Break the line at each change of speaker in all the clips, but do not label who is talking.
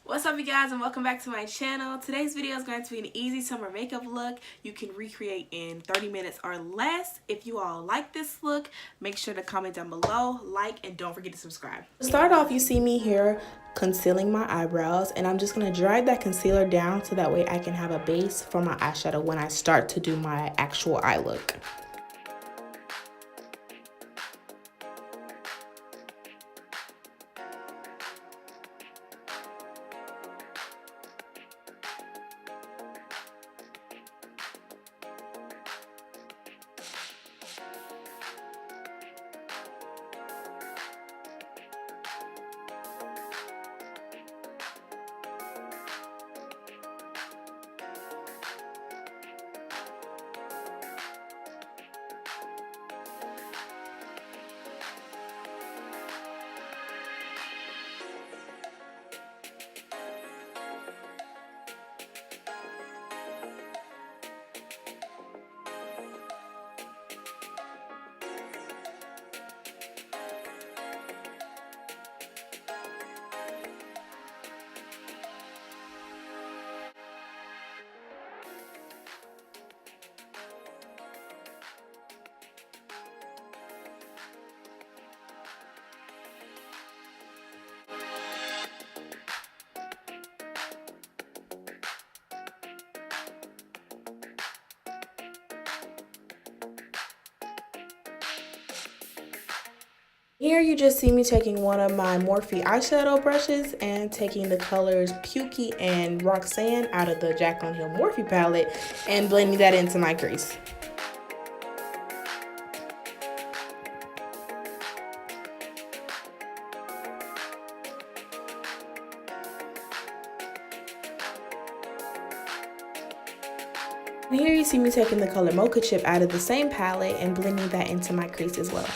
What's up, you guys, and welcome back to my channel. Today's video is going to be an easy summer makeup look you can recreate in 30 minutes or less. If you all like this look, make sure to comment down below, like, and don't forget to subscribe. To start off, you see me here concealing my eyebrows, and I'm just going to drag that concealer down so that way I can have a base for my eyeshadow when I start to do my actual eye look. Here you just see me taking one of my Morphe eyeshadow brushes and taking the colors Pukey and Roxanne out of the Jaclyn Morphe palette and blending that into my crease. And here you see me taking the color Mocha chip out of the same palette and blending that into my crease as well.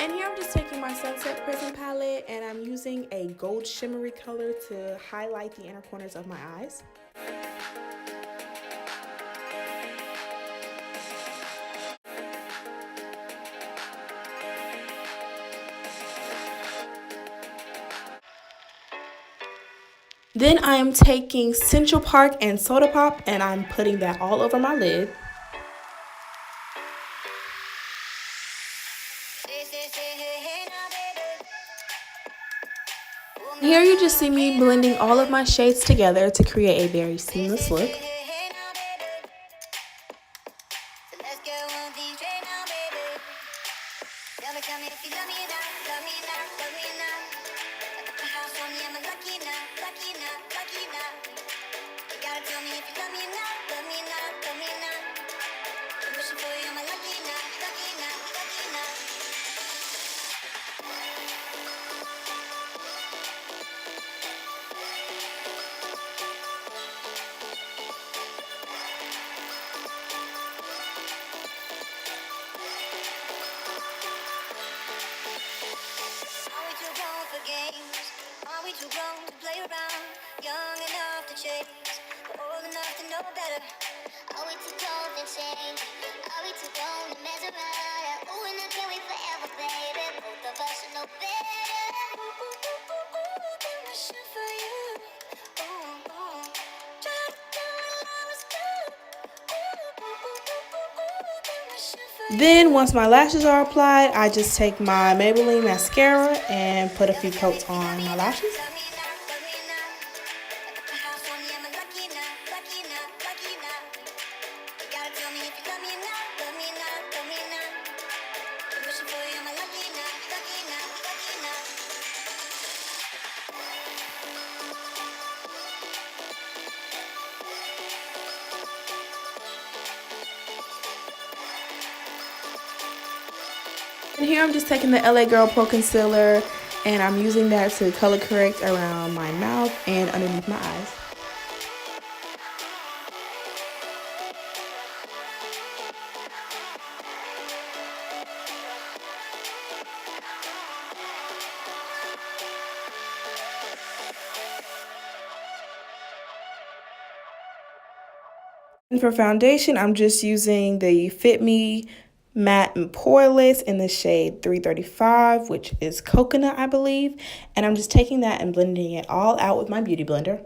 And here I'm just taking my Sunset Prism palette and I'm using a gold shimmery color to highlight the inner corners of my eyes. Then I am taking Central Park and Soda Pop and I'm putting that all over my lid. Here you just see me blending all of my shades together to create a very seamless look. Are we too grown for games? Are we too grown to Then once my lashes are applied, I just take my Maybelline mascara and put a few coats on my lashes. And here I'm just taking the LA Girl Pro Concealer and I'm using that to color correct around my mouth and underneath my eyes. And for foundation, I'm just using the Fitme Matte and Poreless in the shade 335, which is coconut, I believe. And I'm just taking that and blending it all out with my beauty blender.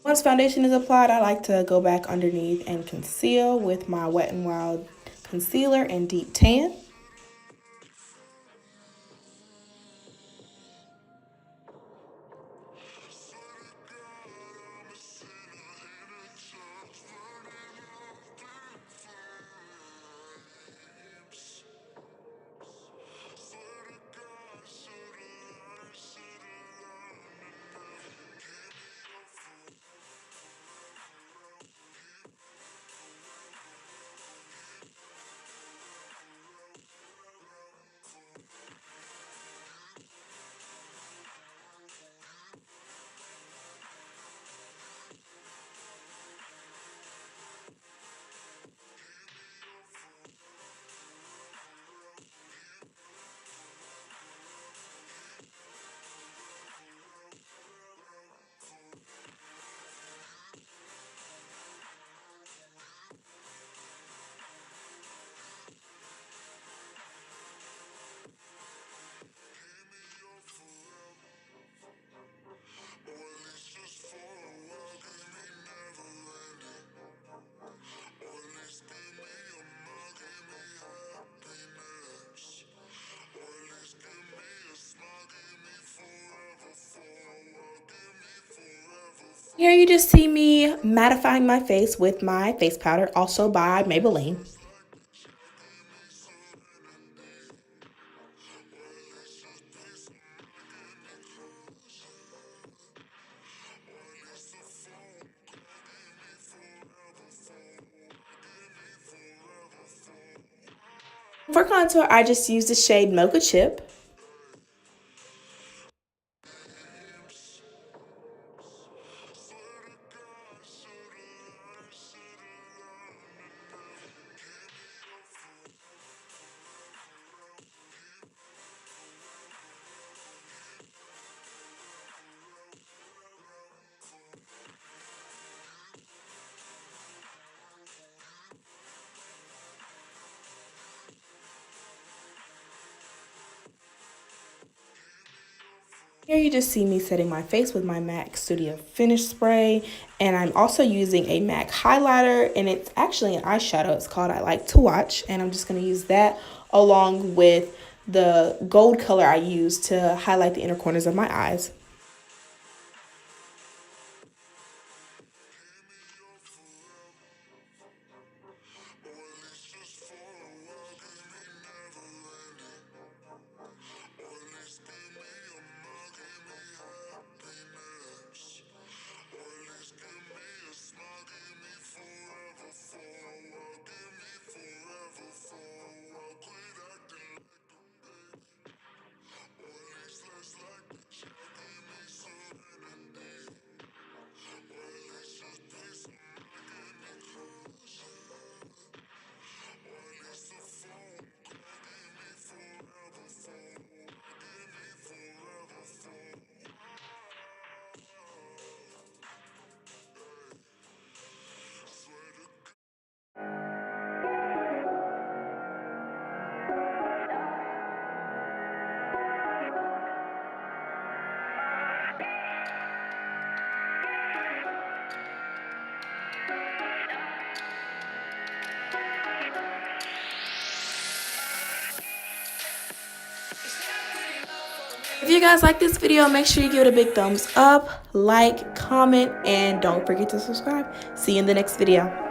Once foundation is applied, I like to go back underneath and conceal with my Wet n Wild concealer and deep tan. Here you just see me mattifying my face with my face powder, also by Maybelline. For contour, I just use the shade Mocha Chip. Here you just see me setting my face with my MAC Studio Finish Spray, and I'm also using a MAC highlighter, and it's actually an eyeshadow. It's called I Like to Watch, and I'm just going to use that along with the gold color I use to highlight the inner corners of my eyes. If you guys like this video, make sure you give it a big thumbs up, like, comment, and don't forget to subscribe. See you in the next video.